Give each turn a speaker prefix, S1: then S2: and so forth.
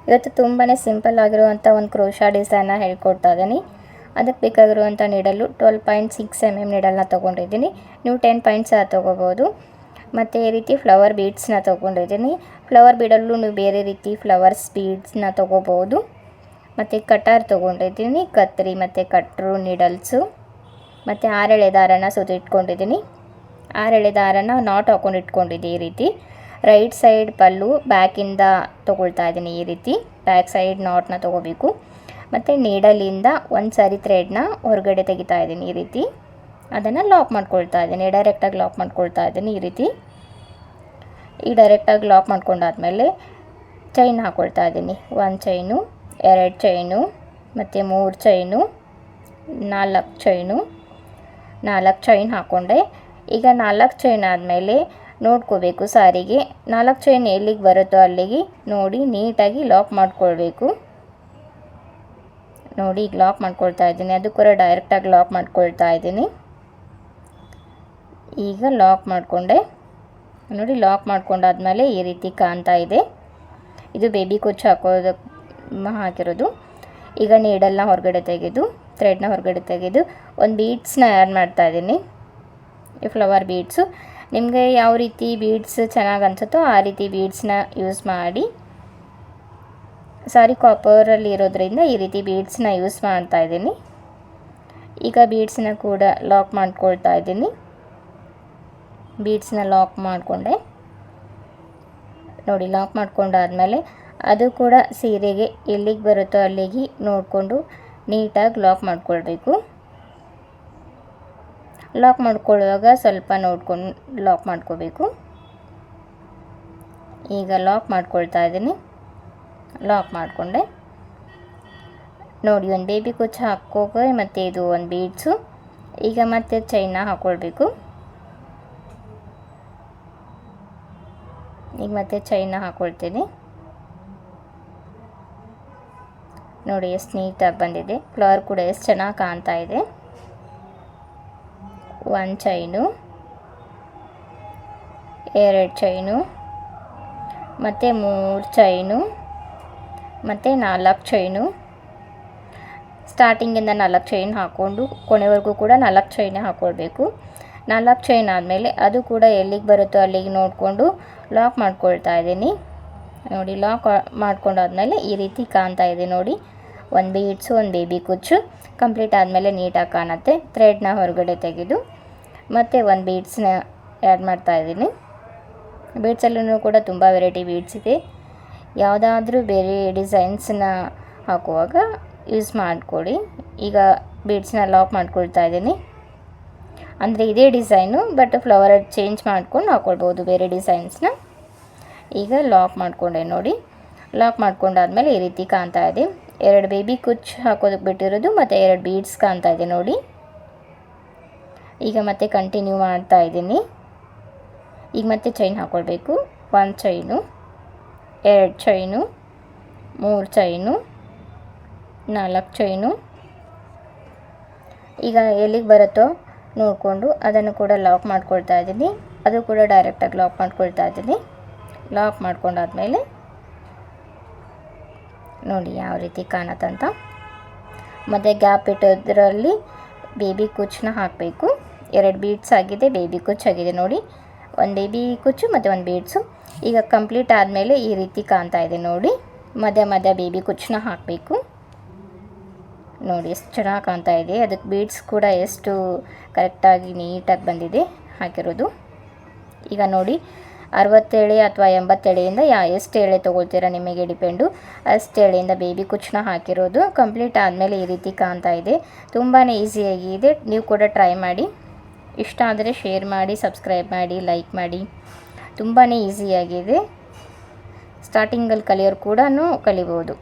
S1: ಇವತ್ತು ತುಂಬಾ ಸಿಂಪಲ್ ಆಗಿರುವಂಥ ಒಂದು ಕ್ರೋಶಾ ಡಿಸೈನ್ನ ಹೇಳ್ಕೊಡ್ತಾ ಇದ್ದೀನಿ. ಅದಕ್ಕೆ ಬೇಕಾಗಿರುವಂಥ ನೀಡಲು 12.6 mm ನೀಡಲ್ನ ತೊಗೊಂಡಿದ್ದೀನಿ. ನೀವು 10 ಪಾಯಿಂಟ್ಸ್ ತೊಗೋಬೋದು. ಮತ್ತು ಈ ರೀತಿ ಫ್ಲವರ್ ಬೀಡ್ಸ್ನ ತೊಗೊಂಡಿದ್ದೀನಿ. ಫ್ಲವರ್ ಬೀಡಲ್ಲೂ ನೀವು ಬೇರೆ ರೀತಿ ಫ್ಲವರ್ಸ್ ಬೀಡ್ಸ್ನ ತೊಗೋಬೋದು. ಮತ್ತು ಕಟರ್ ತೊಗೊಂಡಿದ್ದೀನಿ, ಕತ್ರಿ ಮತ್ತು ಕಟ್ರು ನೀಡಲ್ಸು, ಮತ್ತು 6 ಎಳೆ ದಾರನ ಸುತ್ತಿಟ್ಕೊಂಡಿದ್ದೀನಿ. 6 ಎಳೆ ದಾರನ ನಾಟ್ ಹಾಕೊಂಡು ಇಟ್ಕೊಂಡಿದ್ದೆ. ಈ ರೀತಿ ರೈಟ್ ಸೈಡ್ ಪಲ್ಲು ಬ್ಯಾಕಿಂದ ತೊಗೊಳ್ತಾ ಇದ್ದೀನಿ. ಈ ರೀತಿ ಬ್ಯಾಕ್ ಸೈಡ್ ನಾಟ್ನ ತೊಗೋಬೇಕು. ಮತ್ತು ನೀಡಲಿಂದ ಒಂದು ಸಾರಿ ಥ್ರೆಡ್ನ ಹೊರಗಡೆ ತೆಗಿತಾ ಇದ್ದೀನಿ. ಈ ರೀತಿ ಅದನ್ನು ಲಾಕ್ ಮಾಡ್ಕೊಳ್ತಾ ಇದ್ದೀನಿ. ಡೈರೆಕ್ಟಾಗಿ ಲಾಕ್ ಮಾಡ್ಕೊಳ್ತಾ ಇದ್ದೀನಿ. ಈ ರೀತಿ ಡೈರೆಕ್ಟಾಗಿ ಲಾಕ್ ಮಾಡ್ಕೊಂಡಾದ್ಮೇಲೆ ಚೈನ್ ಹಾಕ್ಕೊಳ್ತಾ ಇದ್ದೀನಿ. 1 ಚೈನು, 2 ಚೈನು, ಮತ್ತು 3 ಚೈನು, 4 ಚೈನು, 4 ಚೈನ್ ಹಾಕ್ಕೊಂಡೆ. ಈಗ 4 ಚೈನ್ ಆದಮೇಲೆ ನೋಡ್ಕೋಬೇಕು ಸಾರಿಗೆ 4 ಚೈನ್ ಎಲ್ಲಿಗೆ ಬರುತ್ತೋ ಅಲ್ಲಿಗೆ ನೋಡಿ ನೀಟಾಗಿ ಲಾಕ್ ಮಾಡ್ಕೊಳ್ಬೇಕು. ನೋಡಿ ಈಗ ಲಾಕ್ ಮಾಡ್ಕೊಳ್ತಾ ಇದ್ದೀನಿ. ಅದು ಕೂಡ ಡೈರೆಕ್ಟಾಗಿ ಲಾಕ್ ಮಾಡ್ಕೊಳ್ತಾ ಇದ್ದೀನಿ. ಈಗ ಲಾಕ್ ಮಾಡಿಕೊಂಡೆ. ನೋಡಿ ಲಾಕ್ ಮಾಡ್ಕೊಂಡಾದ್ಮೇಲೆ ಈ ರೀತಿ ಕಾಣ್ತಾ ಇದೆ. ಇದು ಬೇಬಿ ಕುಚ್ಚು ಹಾಕಿರೋದು. ಈಗ ನೀಡಲ್ನ ಹೊರಗಡೆ ತೆಗೆದು ಥ್ರೆಡ್ನ ಹೊರಗಡೆ ತೆಗೆದು ಒಂದು ಬೀಡ್ಸ್ನ ಆ್ಯಡ್ ಮಾಡ್ತಾ ಇದ್ದೀನಿ. ಈ ಫ್ಲವರ್ ಬೀಡ್ಸು ನಿಮಗೆ ಯಾವ ರೀತಿ ಬೀಡ್ಸ್ ಚೆನ್ನಾಗಿ ಅನಿಸುತ್ತೋ ಆ ರೀತಿ ಬೀಡ್ಸ್ನ ಯೂಸ್ ಮಾಡಿ. ಸಾರಿ ಕಾಪರಲ್ಲಿ ಇರೋದ್ರಿಂದ ಈ ರೀತಿ ಬೀಡ್ಸ್ನ ಯೂಸ್ ಮಾಡ್ತಾ ಇದ್ದೀನಿ. ಈಗ ಬೀಡ್ಸ್ನ ಕೂಡ ಲಾಕ್ ಮಾಡ್ಕೊಳ್ತಾ ಇದ್ದೀನಿ. ಬೀಡ್ಸ್ನ ಲಾಕ್ ಮಾಡಿಕೊಂಡೆ. ನೋಡಿ ಲಾಕ್ ಮಾಡ್ಕೊಂಡಾದ್ಮೇಲೆ ಅದು ಕೂಡ ಸೀರೆಗೆ ಎಲ್ಲಿಗೆ ಬರುತ್ತೋ ಅಲ್ಲಿಗೆ ನೋಡಿಕೊಂಡು ನೀಟಾಗಿ ಲಾಕ್ ಮಾಡ್ಕೊಳ್ಬೇಕು. ಲಾಕ್ ಮಾಡ್ಕೊಳ್ಳುವಾಗ ಸ್ವಲ್ಪ ನೋಡ್ಕೊಂಡು ಲಾಕ್ ಮಾಡ್ಕೋಬೇಕು. ಈಗ ಲಾಕ್ ಮಾಡ್ಕೊಳ್ತಾ ಇದ್ದೀನಿ. ಲಾಕ್ ಮಾಡಿಕೊಂಡೆ. ನೋಡಿ ಒಂದು ಬೇಬಿ ಕುಚ್ಚು ಹಾಕೋಕೆ ಮತ್ತು ಇದು ಒಂದು ಬೀಡ್ಸು. ಈಗ ಮತ್ತೆ ಚೈನ್ನ ಹಾಕ್ಕೊಳ್ಬೇಕು. ಈಗ ಮತ್ತೆ ಚೈನ್ನ ಹಾಕ್ಕೊಳ್ತೀನಿ. ನೋಡಿ ಎಷ್ಟು ನೀಟಾಗಿ ಬಂದಿದೆ. ಫ್ಲವರ್ ಕೂಡ ಎಷ್ಟು ಚೆನ್ನಾಗಿ ಕಾಣ್ತಾ ಇದೆ. 1 ಚೈನು, 2 ಚೈನು, ಮತ್ತು 3 ಚೈನು, ಮತ್ತು 4 ಚೈನು. ಸ್ಟಾರ್ಟಿಂಗಿಂದ 4 ಚೈನ್ ಹಾಕ್ಕೊಂಡು ಕೊನೆವರೆಗೂ ಕೂಡ 4 ಚೈನೇ ಹಾಕ್ಕೊಳ್ಬೇಕು. 4 ಚೈನ್ ಆದಮೇಲೆ ಅದು ಕೂಡ ಎಲ್ಲಿಗೆ ಬರುತ್ತೋ ಅಲ್ಲಿಗೆ ನೋಡಿಕೊಂಡು ಲಾಕ್ ಮಾಡ್ಕೊಳ್ತಾ ಇದ್ದೀನಿ. ನೋಡಿ ಲಾಕ್ ಮಾಡ್ಕೊಂಡಾದ್ಮೇಲೆ ಈ ರೀತಿ ಕಾಣ್ತಾ ಇದೆ. ನೋಡಿ ಒಂದು ಬೀಡ್ಸು, ಒಂದು ಬೇಬಿ ಕುಚ್ಚು ಕಂಪ್ಲೀಟ್ ಆದಮೇಲೆ ನೀಟಾಗಿ ಕಾಣುತ್ತೆ. ಥ್ರೆಡ್ನ ಹೊರಗಡೆ ತೆಗೆದು ಮತ್ತು ಒಂದು ಬೀಡ್ಸ್ನ ಆ್ಯಡ್ ಮಾಡ್ತಾ ಇದ್ದೀನಿ. ಬೀಡ್ಸಲ್ಲೂ ಕೂಡ ತುಂಬ ವೆರೈಟಿ ಬೀಡ್ಸ್ ಇದೆ. ಯಾವುದಾದ್ರೂ ಬೇರೆ ಡಿಸೈನ್ಸನ್ನ ಹಾಕುವಾಗ ಯೂಸ್ ಮಾಡಿಕೊಡಿ. ಈಗ ಬೀಡ್ಸ್ನ ಲಾಕ್ ಮಾಡ್ಕೊಳ್ತಾ ಇದ್ದೀನಿ. ಅಂದರೆ ಇದೇ ಡಿಸೈನು ಬಟ್ ಫ್ಲವರ್ ಚೇಂಜ್ ಮಾಡ್ಕೊಂಡು ಹಾಕ್ಕೊಳ್ಬೋದು ಬೇರೆ ಡಿಸೈನ್ಸ್ನ. ಈಗ ಲಾಕ್ ಮಾಡಿಕೊಂಡೆ. ನೋಡಿ ಲಾಕ್ ಮಾಡ್ಕೊಂಡಾದ್ಮೇಲೆ ಈ ರೀತಿ ಕಾಣ್ತಾ ಇದೆ. 2 ಬೇಬಿ ಕುಚ್ಚು ಹಾಕೋದಕ್ಕೆ ಬಿಟ್ಟಿರೋದು ಮತ್ತು 2 ಬೀಡ್ಸ್ ಕಾಣ್ತಾ ಇದೆ. ನೋಡಿ ಈಗ ಮತ್ತೆ ಕಂಟಿನ್ಯೂ ಮಾಡ್ತಾ ಇದ್ದೀನಿ. ಈಗ ಮತ್ತೆ ಚೈನ್ ಹಾಕ್ಕೊಳ್ಬೇಕು. 1 ಚೈನು, 2 ಚೈನು, 3 ಚೈನು, 4 ಚೈನು. ಈಗ ಎಲ್ಲಿಗೆ ಬರುತ್ತೋ ನೋಡಿಕೊಂಡು ಅದನ್ನು ಕೂಡ ಲಾಕ್ ಮಾಡ್ಕೊಳ್ತಾ ಇದ್ದೀನಿ. ಅದು ಕೂಡ ಡೈರೆಕ್ಟಾಗಿ ಲಾಕ್ ಮಾಡ್ಕೊಳ್ತಾ ಇದ್ದೀನಿ. ಲಾಕ್ ಮಾಡ್ಕೊಂಡಾದ್ಮೇಲೆ ನೋಡಿ ಯಾವ ರೀತಿ ಕಾಣತ್ತಂತ. ಮತ್ತು ಗ್ಯಾಪ್ ಇಟ್ಟೋದ್ರಲ್ಲಿ ಬೇಬಿ ಕುಚ್ಚನ್ನ ಹಾಕಬೇಕು. 2 ಬೀಡ್ಸ್ ಆಗಿದೆ, ಬೇಬಿ ಕುಚ್ಚು ಆಗಿದೆ. ನೋಡಿ ಒಂದು ಬೇಬಿ ಕುಚ್ಚು ಮತ್ತು ಒಂದು ಬೀಡ್ಸು. ಈಗ ಕಂಪ್ಲೀಟ್ ಆದಮೇಲೆ ಈ ರೀತಿ ಕಾಣ್ತಾ ಇದೆ. ನೋಡಿ ಮಧ್ಯ ಮಧ್ಯ ಬೇಬಿ ಕುಚ್ಚನ್ನ ಹಾಕಬೇಕು. ನೋಡಿ ಎಷ್ಟು ಚೆನ್ನಾಗಿ ಕಾಣ್ತಾ ಇದೆ. ಅದಕ್ಕೆ ಬೀಡ್ಸ್ ಕೂಡ ಎಷ್ಟು ಕರೆಕ್ಟಾಗಿ ನೀಟಾಗಿ ಬಂದಿದೆ ಹಾಕಿರೋದು. ಈಗ ನೋಡಿ 60 ಎಳೆ ಅಥವಾ 80 ಎಳೆಯಿಂದ ಎಷ್ಟು ಎಳೆ ತೊಗೊಳ್ತೀರಾ ನಿಮಗೆ ಡಿಪೆಂಡು. ಅಷ್ಟು ಎಳೆಯಿಂದ ಬೇಬಿ ಕುಚ್ಚನ್ನ ಹಾಕಿರೋದು. ಕಂಪ್ಲೀಟ್ ಆದಮೇಲೆ ಈ ರೀತಿ ಕಾಣ್ತಾ ಇದೆ. ತುಂಬಾ ಈಸಿಯಾಗಿದೆ. ನೀವು ಕೂಡ ಟ್ರೈ ಮಾಡಿ. ಇಷ್ಟ ಆದರೆ ಶೇರ್ ಮಾಡಿ, ಸಬ್ಸ್ಕ್ರೈಬ್ ಮಾಡಿ, ಲೈಕ್ ಮಾಡಿ. ತುಂಬಾ ಈಸಿಯಾಗಿದೆ. ಸ್ಟಾರ್ಟಿಂಗಲ್ಲಿ ಕಲಿಯೋರು ಕೂಡ ಕಲಿಬೋದು.